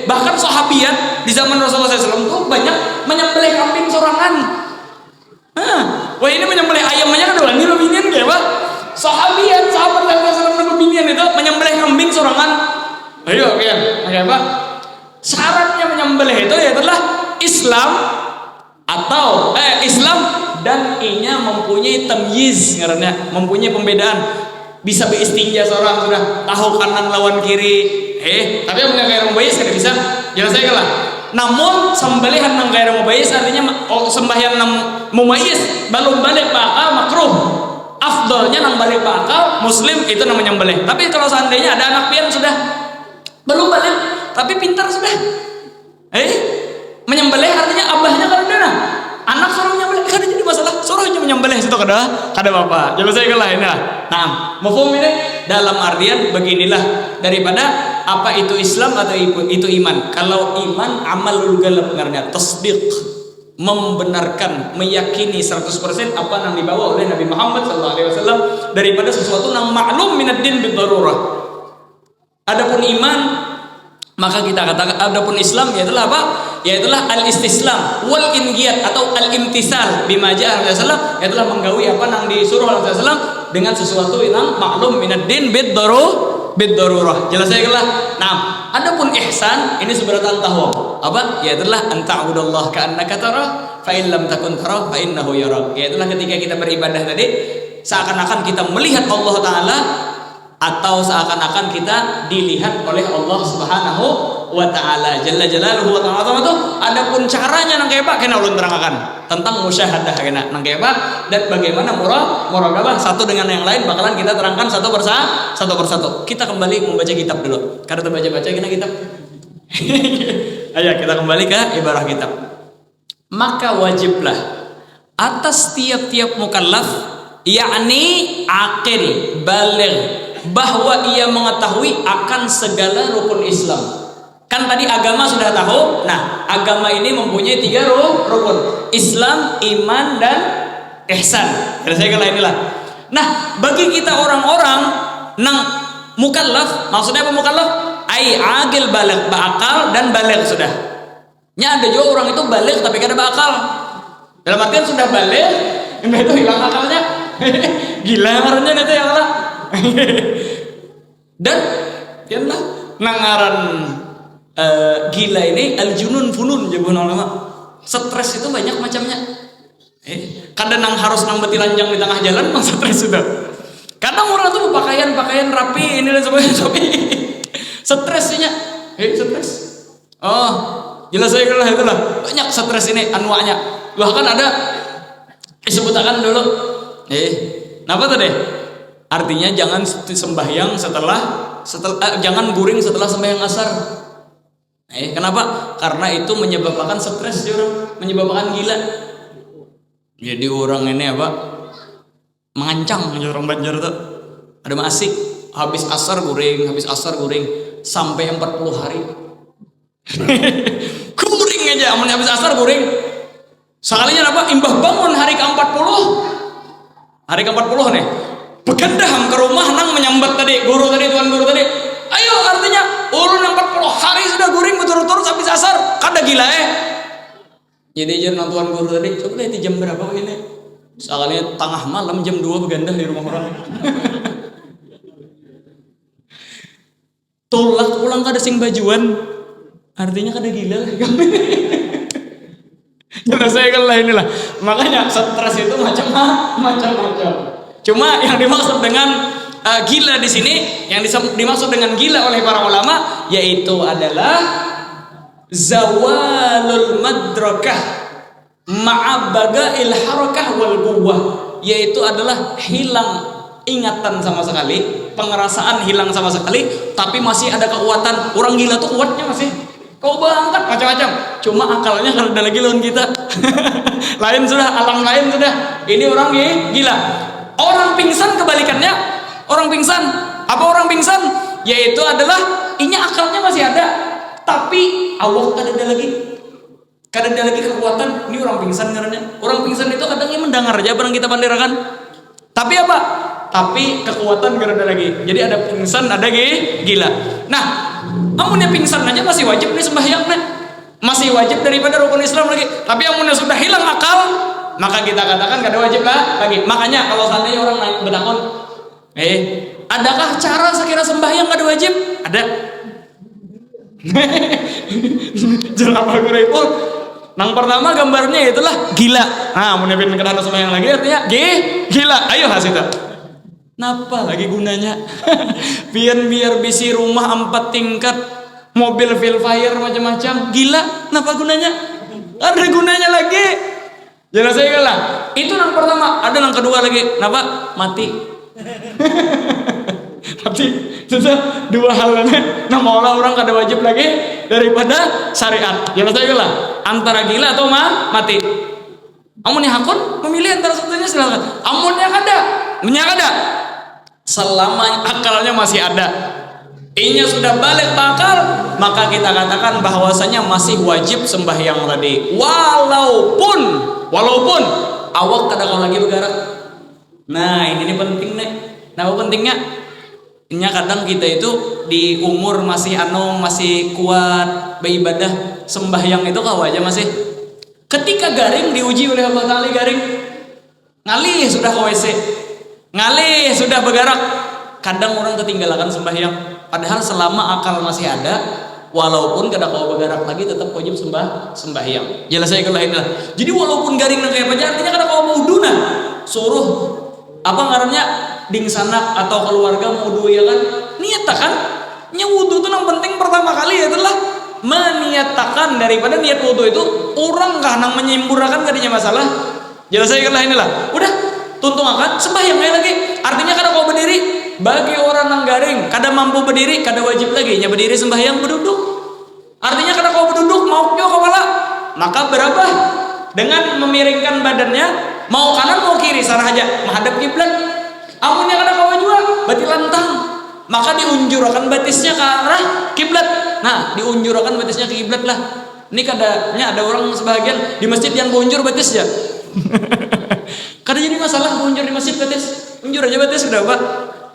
Bahkan sahabiat di zaman Rasulullah SAW tuh banyak menyembelih kambing sorangan. Wah ini menyembelih ayamnya kan ada babinian kayak apa? Sahabat Rasulullah SAW babinian itu menyembelih kambing sorangan. Ayo kayak apa? Syaratnya menyembelih itu adalah Islam atau Islam dan inya mempunyai tamyiz ngarannya, mempunyai pembedaan. Bisa beristinja seorang sudah tahu kanan lawan kiri. Tapi yang gairu mubayyiz kan bisa. Jelas saya kalah. Namun sembelihan nang gairu mubayyiz artinya sembahyang nang mumayyiz belum balik bakal makruh. Afdalnya nang balik bakal muslim itu namanya menyembelih. Tapi kalau seandainya ada anak pian sudah belum balik tapi pintar sudah. Menyembelih artinya abahnya kalau dana. Anak suruh menyembelih kada jadi masalah. Suruhnya menyembelih situ kada apa-apa. Jelas saya kalah ini lah. Nah, mafhum ini dalam artian beginilah daripada apa itu Islam atau itu iman. Kalau iman amalul qalb karena tasdiq, membenarkan, meyakini 100% apa yang dibawa oleh Nabi Muhammad SAW daripada sesuatu yang maklum minad din bidarurah. Adapun iman maka kita katakan adapun Islam yaitulah apa? Yaitulah al-istislam wal inqiyad atau al-imtisal bima ja'a Rasulullah, yaitulah menggawi apa yang disuruh oleh Rasulullah dengan sesuatu yang maklum minad din bidarurah. Jelas saya kalah. Nah, adapun ihsan ini seberatan tahu apa? Yaitulah anta'budallaha ka'annaka tara fa in lam takun tara fa innahu yarak. Yaitulah ketika kita beribadah tadi seakan-akan kita melihat Allah taala atau seakan-akan kita dilihat oleh Allah Subhanahu wa taala jalla jalaluhu wa ta'ala itu. Adapun caranya nang kayak apa kena ulun terangkan tentang musyahadah kena nang kayak apa dan bagaimana muraqabah satu dengan yang lain bakalan kita terangkan satu persatu. Kita kembali membaca kitab dulu. Karena baca kena kitab. Ayo kita kembali ke ibarah kitab. Maka wajiblah atas tiap-tiap mukallaf yakni aqil baligh bahwa ia mengetahui akan segala rukun Islam. Kan tadi agama sudah tahu. Nah, agama ini mempunyai 3 rukun: Islam, iman, dan ihsan. Saya kala inilah. Nah, bagi kita orang-orang nang mukallaf, maksudnya apa mukallaf? Ai aqil baligh, berakal dan baligh sudah. Nya ada juga orang itu baligh tapi kada berakal. Dalam artian sudah baligh, itu hilang akalnya. Gila marahnya itu yang lah. Dan lah nangaran gila ini al-junun funun jebun ulama. Stres itu banyak macamnya. Kadang nang harus nang betilanjang di tengah jalan mang stres sudah. Kadang orang tuh pakaian rapi ini dan sebagainya. Stresnya stres. Oh, jelas saya kira itulah. Banyak stres ini anwaknya. Bahkan ada disebutkan dulu. Kenapa tadi? Artinya jangan sembahyang setelah jangan guring setelah sembahyang asar. Kenapa? Karena itu menyebabkan stres orang, menyebabkan gila. Jadi orang ini apa? Mengancang orang Banjar tuh. Ada masih habis asar guring sampai 40 hari. Guring aja, amun habis asar guring. Sekalinya apa? Imbah bangun hari ke-40. Hari ke-40 nih. Begendam ke rumah nang menyambat tadi tuan guru tadi. Ayo artinya ulun 40 hari sudah guring berturut-turut habis asar. Kada gila Jadi jangan tuan guru tadi coba lihat jam berapa ini. Soalnya tengah malam jam 2 begandah di rumah orang. Tolak pulang kada sing bajuan. Artinya kada gila. Jelas saya kan lah inilah. Makanya stres itu macam-macam. Cuma yang dimaksud dengan gila di sini, yang dimaksud dengan gila oleh para ulama yaitu adalah zawalul madrakah ma'a baga'il harakah wal quwwah, yaitu adalah hilang ingatan sama sekali, pengerasaan hilang sama sekali, tapi masih ada kekuatan. Orang gila tuh kuatnya masih. Kau berangkat macam-macam. Cuma akalnya kalau ada lagi lawan kita. Lain sudah, alam lain sudah. Ini orang gila. Orang pingsan kebalikannya. Orang pingsan. Apa orang pingsan? Yaitu adalah ini akalnya masih ada, tapi Allah kada ada lagi. Kada ada lagi kekuatan. Ini orang pingsan karena orang pingsan itu kadang mendengar aja barang kita pandirakan. Tapi apa? Tapi kekuatan kada ada lagi. Jadi ada pingsan, ada gila. Nah, amunnya pingsan aja masih wajib nih sembahyang nih. Masih wajib daripada rukun Islam lagi. Tapi amunnya sudah hilang akal, maka kita katakan kada wajib lah lagi. Makanya kalau seandainya orang naik bertakon, adakah cara sekira sembahyang kada wajib? Ada. Jelas aku repot. Nang pertama gambarnya itulah gila. Nah, amunnya pin kada sembahyang lagi artinya gila. Ayo hasita. Napa lagi gunanya? biar bisi rumah 4 tingkat, mobil Velfire macam-macam, gila. Napa gunanya? Ada gunanya lagi. Jelas saya lah. Itu yang pertama. Ada yang kedua lagi. Napa? Mati. Mati. Sudah dua hal ini. Nah, maulah orang kada wajib lagi daripada syariat. Jelas saya lah. Antara gila atau mati. Amunnya hakun memilih antara satunya silakan. Amunnya kada. Kada. Selama akalnya masih ada, inya sudah balik akal, maka kita katakan bahwasanya masih wajib sembahyang tadi. Walaupun awak kadang lagi bergerak. Nah, ini penting nih. Nah, pentingnya inya kadang kita itu di umur masih kuat beribadah, sembahyang itu kau aja masih. Ketika garing diuji oleh Allah Ta'ala, garing ngalih sudah ke WC, ngalih sudah bergerak, kadang orang ketinggalan sembahyang. Padahal selama akal masih ada, walaupun kada kau bergerak lagi tetap wajib sembahyang. Jelas saya kalau inilah. Jadi walaupun garing nang kayak apa artinya kada kau mau uduna, suruh apa ngarannya ding sanak atau keluarga mau wudu ya kan, niatakan nya wudu itu yang penting pertama kali adalah meniatakan. Daripada niat wudu itu orang kah nang menyempurnakan kadinya masalah. Jelas saya kalau inilah. Udah tuntung akan sembahyang lagi. Artinya kada kau berdiri. Bagi orang yang garing kada mampu berdiri, kada wajib lagi nya berdiri sembahyang berduduk. Artinya kada kau berduduk mau kyo kepala, maka berapa dengan memiringkan badannya mau kanan mau kiri sarah aja menghadap kiblat. Amunnya kada kau juga berarti lantang, maka diunjurkan batisnya ke arah kiblat. Nah, diunjurkan batisnya ke kiblat lah. Ini kadanya ada orang sebagian di masjid yang bunjur batis ya. Kada jadi masalah bunjur di masjid batis, unjur aja batis sudah Pak.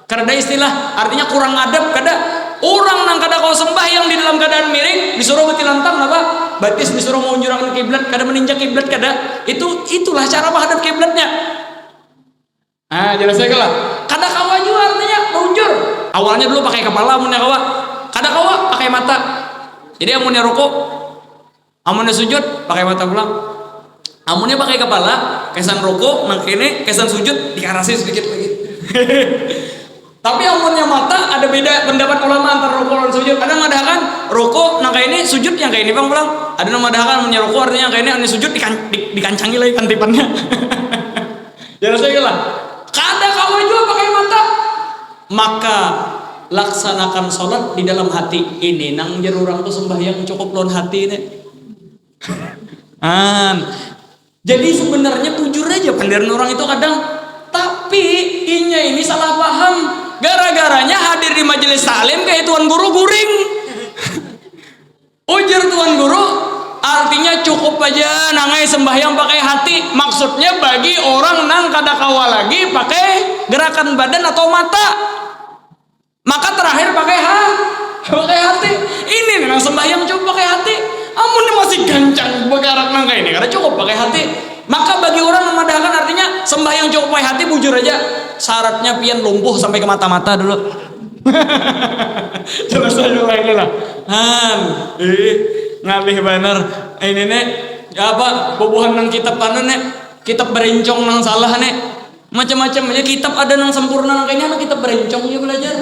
Karena ada istilah artinya kurang adab. Kada orang nang kada kau sembahyang di dalam keadaan miring disuruh beti lantang apa batis disuruh mengunjurkan kiblat, kada meninjak kiblat, kada itulah cara menghadap kiblatnya. Nah, jelas saya kalah. Kada kawa juga artinya mengunjur. Awalnya dulu pakai kepala, amunnya kawa kada kawa pakai mata. Jadi amunnya rukuk, amunnya sujud pakai mata pulang. Amunnya pakai kepala, kesan rukuk nang kene, kesan sujud dikarasi sedikit lagi. Tapi amunnya mata ada beda pendapat ulama antara rukuk dan sujud. Ada mengadakan rukuk nang kayak ini, sujud yang kayak ini bang pulang. Ada yang mengadakan amunnya rukuk artinya kayak ini, amunnya sujud dikancangi lagi kantipannya. Jangan saya lah. Kada kawan juga pakai mata. Maka laksanakan sholat di dalam hati. Ini nang jer orang tuh sembahyang cukup lon hati ini. Jadi sebenarnya jujur aja pandiran orang itu kadang, tapi inya ini salah paham. Gara-garanya hadir di majelis salim kayak tuan guru guring. Ujar tuan guru artinya cukup aja nangai sembahyang pakai hati. Maksudnya bagi orang nang kada kawa lagi pakai gerakan badan atau mata, maka terakhir pakai hati. Ini nang sembahyang coba pakai hati. Amun masih gancang bergerak nang kayak ini karena cukup pakai hati. Maka bagi orang memadahkan artinya sembahyang cukup pakai hati, bujur aja syaratnya pian lumpuh sampai ke mata-mata dulu. Jelas saya lagi lah. Ngalih bener. Ini nek apa bubuhan nang kitab anu nek kitab berencong nang salah nek macam-macam aja kitab ada nang sempurna nang kayaknya kitab berencong ya belajar.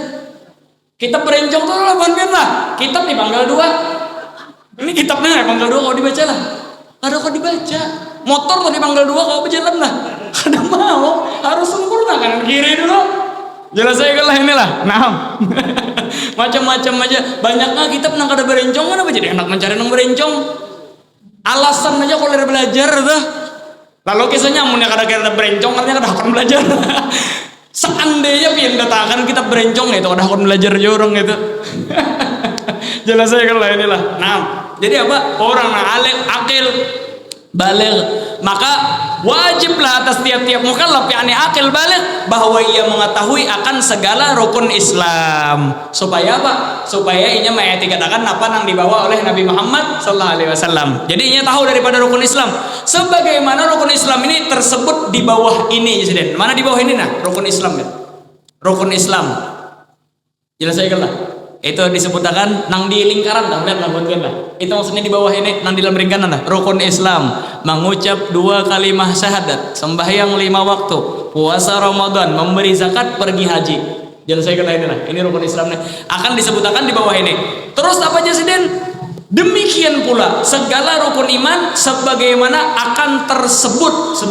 Kitab berencong tuh lah banget lah. Kitab di panggal 2. Ini kitabnya panggal 2 kalau dibaca lah. Ada kok dibaca. Motor tuh di panggal 2 kalau berjalan lah. Kada mau harus sempurna kan kiri dulu. Jelas saya lah inilah. Nah. Macam-macam aja. Banyaknya kita pernah kada berencong kan apa jadi enak mencari nang berencong. Alasan aja kalau ada belajar tuh. Lalu kisahnya amunnya kada kira berencong artinya kada akan belajar. Seandainya pian katakan kita berencong itu kada akan belajar aja orang itu. Jelas saya kan lah inilah. Nah, jadi apa? Orang yang alim, akil, baligh, maka wajiblah atas tiap-tiap mukallaf yakni akil baligh bahwa ia mengetahui akan segala rukun Islam. Supaya apa? Supaya ia mengiktikadkan apa yang dibawa oleh Nabi Muhammad sallallahu alaihi wasallam. Jadi ia tahu daripada rukun Islam. Sebagaimana rukun Islam ini tersebut di bawah ini, Presiden. Mana di bawah ini nah? Rukun Islam kan? Rukun Islam. Jelas saya kan lah. Itu disebutkan nang di lingkaran lah, lihat lah buatkan lah. Itu maksudnya di bawah ini nang di dalam ringkanan lah. Rukun Islam, mengucap 2 kalimah syahadat, sembahyang 5 waktu, puasa Ramadan, memberi zakat, pergi haji. Jangan saya kata ini lah. Ini rukun Islam nih. Akan disebutkan di bawah ini. Terus apa aja sih Den? Demikian pula segala rukun iman sebagaimana akan tersebut,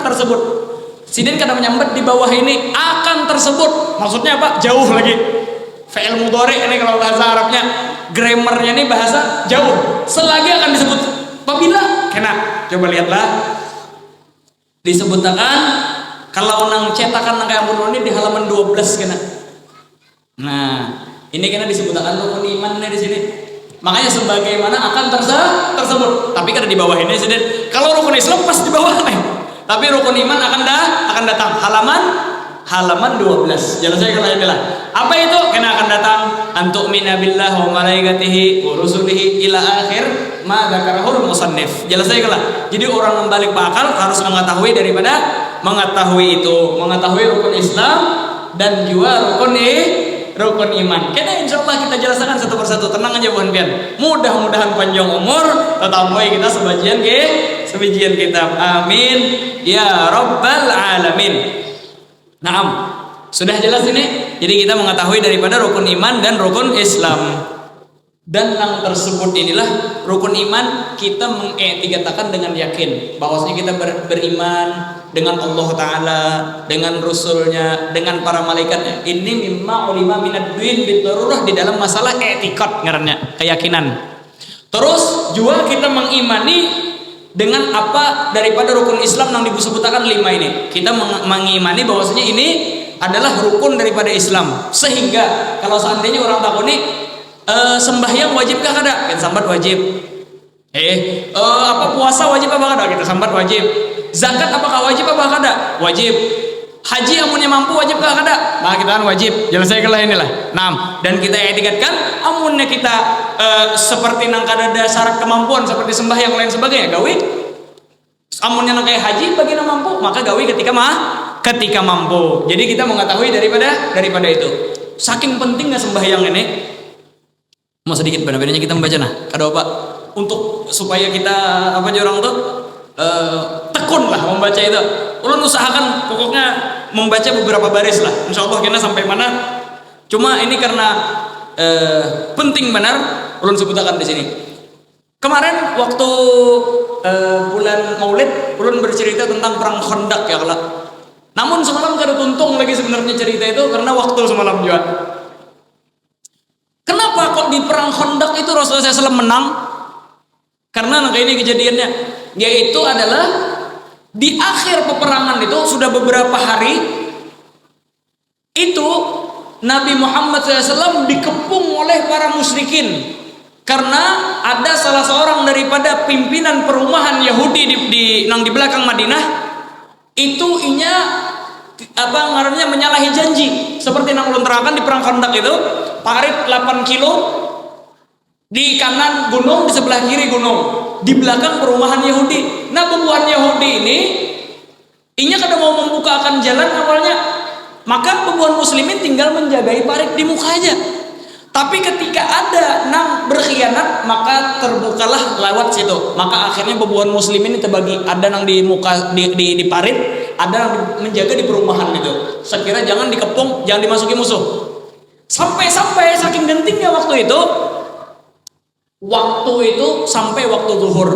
tersebut. Siden kadang menyambat di bawah ini akan tersebut. Maksudnya apa? Jauh lagi. Fi'il mudhari ini kalau bahasa Arabnya, grammarnya ini bahasa jauh. Selagi akan disebut apabila kena. Coba lihatlah. Disebutkan kalau nang cetakan nang kayak ini di halaman 12 kena. Nah, ini kena disebutkan rukun imannya di sini. Makanya sebagaimana akan tersebut. Tapi kan di bawah ini sih. Kalau rukun Islam pas di bawah nih. Tapi rukun iman akan datang halaman 12. Jangan saya kata inilah. Apa itu? Kena akan datang antuk minabillah wa malaikatihi wa rusulihi ila akhir ma dzakarahul musannif. Jelas saya kata. Jadi orang yang balik bakal harus mengetahui daripada mengetahui rukun Islam dan juga rukun iman. Karena insyaallah kita jelaskan satu persatu. Tenang aja bukan pian. Mudah-mudahan panjang umur tetapi kita sebagian kitab. Amin ya rabbal alamin. Naam, sudah jelas ini. Jadi kita mengetahui daripada rukun iman dan rukun Islam. Dan yang tersebut inilah rukun iman kita mengiktikadkan dengan yakin bahwasanya kita beriman dengan Allah Ta'ala, dengan Rasulnya, dengan para malaikatnya. Ini mimma ulima minad din bidarurah di dalam masalah etikad ngarannya, keyakinan. Terus juga kita mengimani dengan apa daripada rukun Islam yang disebutkan 5 ini. Kita mengimani bahwasanya ini adalah rukun daripada Islam. Sehingga kalau seandainya orang takuni sembahyang wajibkah kada? Kita sambat wajib. Apa puasa wajib apa kada? Kita sambat wajib. Zakat apakah wajib apa kada? Wajib. Haji amunnya mampu wajibkah kada? Nah kita kan wajib. Jelas saya kelah inilah. Nah, dan kita etikatkan amunnya kita seperti nang kada ada syarat kemampuan seperti sembahyang lain sebagainya gawi. Amunnya nang kayak haji bagi nang mampu, maka gawi ketika mampu. Jadi kita mengetahui daripada itu. Saking pentingnya sembahyang ini. Mau sedikit benar-benarnya kita membaca nah. Kada apa untuk supaya kita apa aja orang tuh tekun lah membaca itu. Ulun usahakan pokoknya membaca beberapa baris lah. Insyaallah kena sampai mana. Cuma ini karena penting benar ulun sebutkan di sini. Kemarin waktu bulan Maulid ulun bercerita tentang perang Khandaq ya kalau. Namun semalam kada tuntung lagi sebenarnya cerita itu karena waktu semalam juga. Kenapa kok di perang Khandaq itu Rasulullah SAW menang? Karena kayak ini kejadiannya, yaitu adalah di akhir peperangan itu sudah beberapa hari itu Nabi Muhammad SAW dikepung oleh para musyrikin karena ada salah seorang daripada pimpinan perumahan Yahudi di belakang Madinah itu apa ngarannya menyalahi janji seperti yang ulun terangkan di perang Khandaq itu parit 8 kilo di kanan gunung, di sebelah kiri gunung, di belakang perumahan Yahudi. Nah, perumahan Yahudi ini kada mau membukakan jalan awalnya, maka perumahan muslimin tinggal menjagai parit di muka aja. Tapi ketika ada nang berkhianat, maka terbukalah lewat situ. Maka akhirnya perumahan muslimin itu terbagi, ada nang di muka di parit, ada nang menjaga di perumahan itu. Sekira jangan dikepung, jangan dimasuki musuh. Sampai saking gentingnya waktu itu sampai waktu zuhur.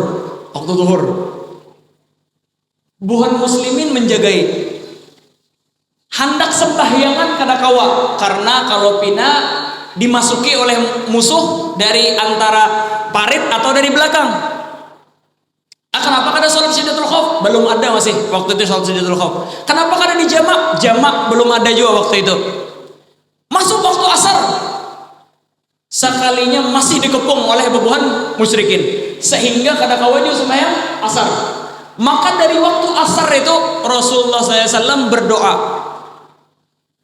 Buhan muslimin menjagai hendak sembahyangan kada kawa karena kalau pina dimasuki oleh musuh dari antara parit atau dari belakang. Kenapa kada sholat Syidatul Khauf? Belum ada masih waktu itu sholat Syidatul Khauf. Kenapa kada di jamak? Jamak belum ada juga waktu itu. Masuk waktu asar, sekalinya masih dikepung oleh bebuhan musyrikin, sehingga kada kawaju sembahyang asar. Maka dari waktu asar itu Rasulullah SAW berdoa.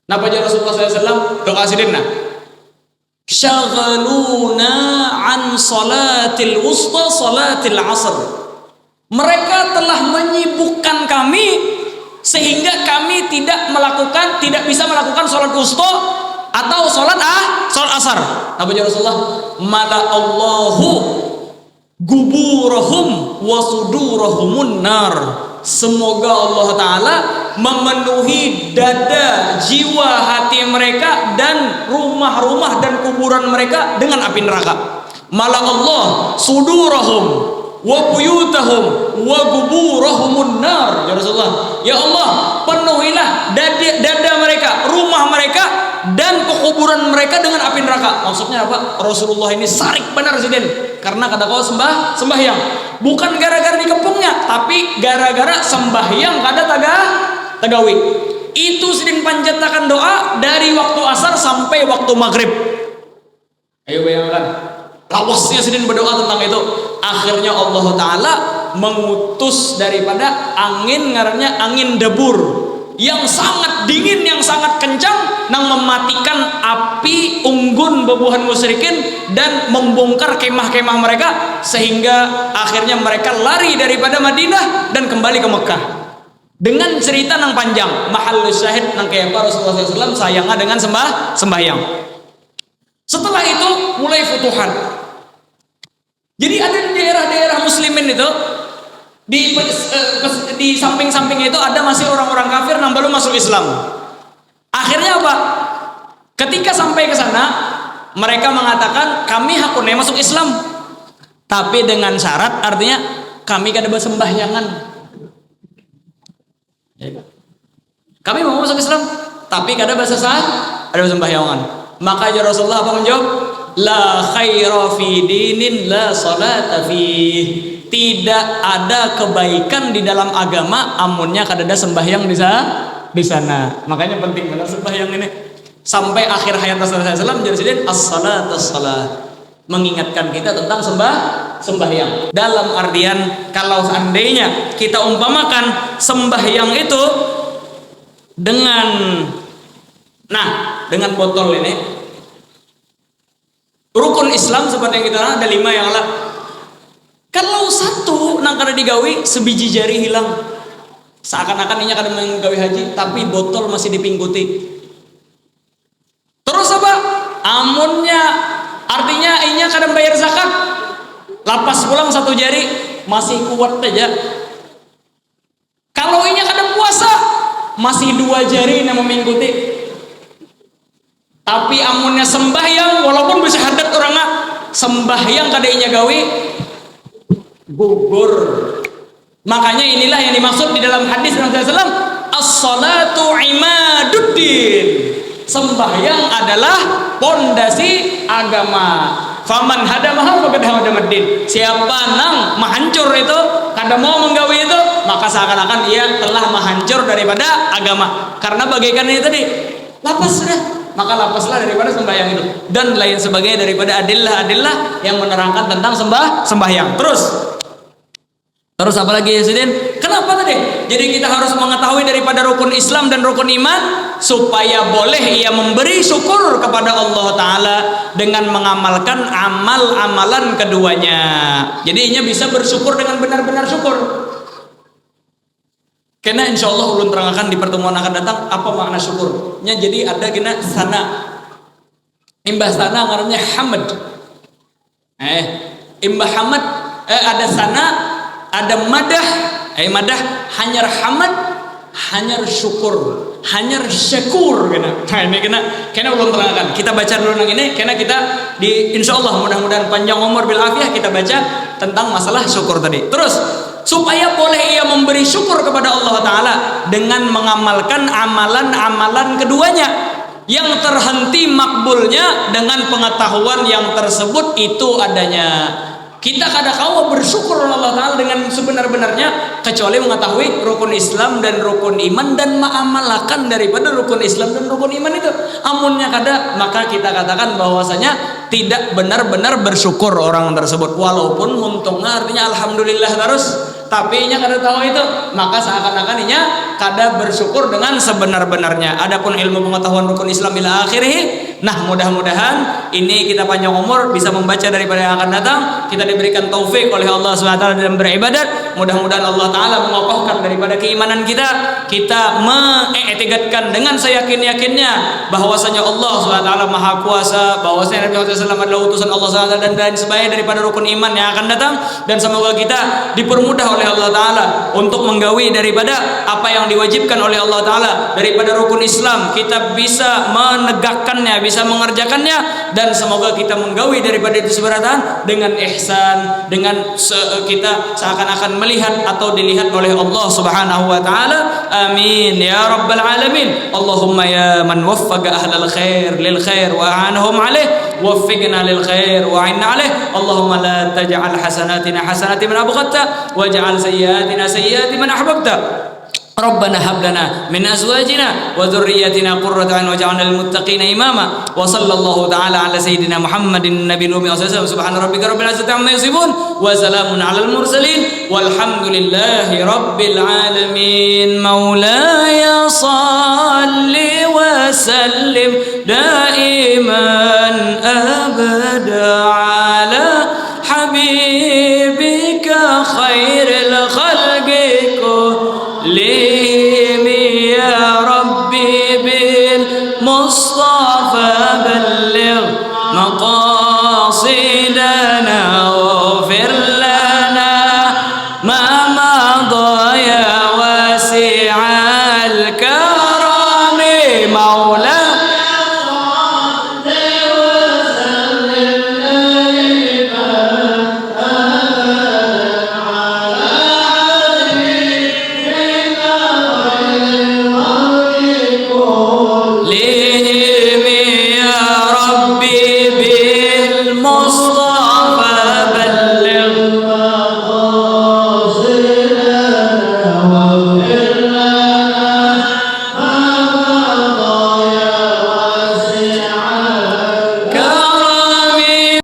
Napa aja Rasulullah SAW doa sidinna? Syaghaluna an salatil wusta salatil asr. Mereka telah menyibukkan kami sehingga kami tidak bisa melakukan salat wusta atau salat asar. Napa aja Rasulullah? Mala Allahu guburahum wa sudurahumun nar. Semoga Allah Ta'ala memenuhi dada, jiwa, hati mereka dan rumah-rumah dan kuburan mereka dengan api neraka. Mala Allah sudurahum wa buyutahum wa guburahumun nar. Ya Rasulullah, ya Allah, penuhilah dada mereka, rumah mereka dan pekuburan mereka dengan api neraka. Maksudnya apa? Rasulullah ini sarik benar sidin, karena kata kau sembahyang bukan gara-gara dikepungnya, tapi gara-gara sembahyang kada tagawi. Itu sidin panjatakan doa dari waktu asar sampai waktu maghrib. Ayo bayangkan, lawasnya sidin berdoa tentang itu. Akhirnya Allah Ta'ala mengutus daripada angin, ngarannya angin debur, yang sangat dingin, yang sangat kencang, nang mematikan api unggun bebuhan musyrikin dan membongkar kemah-kemah mereka, sehingga akhirnya mereka lari daripada Madinah dan kembali ke Mekah. Dengan cerita nang panjang, mahal syahid nang kayak apa Rasulullah SAW sayangnya dengan sembahyang. Setelah itu mulai futuhat. Jadi ada di daerah-daerah muslimin itu, di samping-samping itu ada masih orang-orang kafir yang belum masuk Islam. Akhirnya apa? Ketika sampai ke sana, mereka mengatakan kami hakune masuk Islam, tapi dengan syarat, artinya kami kada bersembahyangan. Kami mau masuk Islam, tapi kada ada bersembahyangan. Maka aja Rasulullah apa menjawab? La khaira fi dinin la salata fih. Tidak ada kebaikan di dalam agama amunnya kada ada sembahyang di sana. Makanya penting benar sembahyang ini. Sampai akhir hayat Rasulullah SAW jadi as-salat as-salat, mengingatkan kita tentang sembahyang. Dalam artian kalau seandainya kita umpamakan sembahyang itu dengan botol ini, rukun Islam seperti yang kita tahu ada 5 yang lah. Kalau satu nang kada digawi, sebiji jari hilang. Seakan-akan inya kada menggawi haji, tapi botol masih dipingkuti. Terus apa? Amunnya artinya inya kada bayar zakat. Lapas pulang satu jari masih kuat aja. Kalau inya kada puasa, masih 2 jari yang memingkuti. Tapi amunnya sembahyang, walaupun bisa hadat orangnya, sembahyang kada inya gawi, gugur. Makanya inilah yang dimaksud di dalam hadis Rasulullah SAW, as-salatu imaduddin. Sembahyang adalah pondasi agama. Faman hadamaha faqad hadamaddin. Siapa nang menghancur itu, kada mau menggawi itu, maka seakan-akan ia telah menghancur daripada agama. Karena bagaikan ini tadi, lapas sudah, maka lapaslah daripada sembahyang itu dan lain sebagainya daripada adillah yang menerangkan tentang sembahyang. Terus apa lagi ya Sidin? Kenapa tadi? Jadi kita harus mengetahui daripada rukun Islam dan rukun iman supaya boleh ia memberi syukur kepada Allah Ta'ala dengan mengamalkan amal-amalan keduanya. Jadi ia bisa bersyukur dengan benar-benar syukur. Karena insya Allah ulun terangkan di pertemuan akan datang apa makna syukurnya. Jadi ada gina sana, imbah sana ngarannya hamad. Imbah hamad ada sana, ada madah. Madah hanyar hamad, hanyar syukur, hanyar syakur kena. Nah ini kena ulun terangkan. Kita baca dulu nang ini, karena kita di insya Allah mudah-mudahan panjang umur bil afiyah kita baca tentang masalah syukur tadi. Terus supaya boleh ia memberi syukur kepada Allah Ta'ala dengan mengamalkan amalan-amalan keduanya. yang terhenti makbulnya dengan pengetahuan yang tersebut itu adanya. Kita kada kau bersyukur Allah Ta'ala dengan sebenar-benarnya kecuali mengetahui rukun Islam dan rukun iman dan mengamalkan daripada rukun Islam dan rukun iman itu. Amunnya kada, maka kita katakan bahwasanya tidak benar-benar bersyukur orang tersebut. Walaupun untungnya artinya alhamdulillah terus, tapi nya kada tahu itu, maka seakan-akan inya kada bersyukur dengan sebenar-benarnya. Adapun ilmu pengetahuan rukun Islam ila akhirih, nah mudah-mudahan ini kita panjang umur bisa membaca daripada yang akan datang, kita diberikan taufik oleh Allah SWT dalam beribadat. Mudah-mudahan Allah Ta'ala mengokohkan daripada keimanan kita mengiktikadkan dengan seyakin-yakinnya bahwasanya Allah SWT Maha Kuasa, bahwasanya Nabi SAW adalah utusan Allah SWT dan lain sebagainya daripada rukun iman yang akan datang. Dan semoga kita dipermudah oleh Allah Ta'ala untuk menggawi daripada apa yang diwajibkan oleh Allah Ta'ala daripada rukun Islam, kita bisa menegakkannya, bisa mengerjakannya, dan semoga kita menggawi daripada itu seberatan dengan ihsan, dengan kita seakan-akan melihat atau dilihat oleh Allah Subhanahu wa taala. Amin ya rabbal alamin. Allahumma ya man waffaqa ahlal khair lil khair wa a'anhum alaih, waffiqna lil khair wa a'inna alaih. Allahumma la taj'al hasanatina hasanati man abghadta waj'al sayyiatina sayyiati man ahbabta. ربنا هب لنا من أزواجنا وذرياتنا قرة أعين واجعلنا للمتقين إماما. وصلى الله تعالى على سيدنا محمد النبي الأمي وسلم. سبحان ربك رب العزة عما يصفون وسلام على المرسلين والحمد لله رب العالمين. مولاي صل وسلم دائما أبدا على حبيبك خير الخلق كلهم يا ربي بالمصطفى بلغ مقام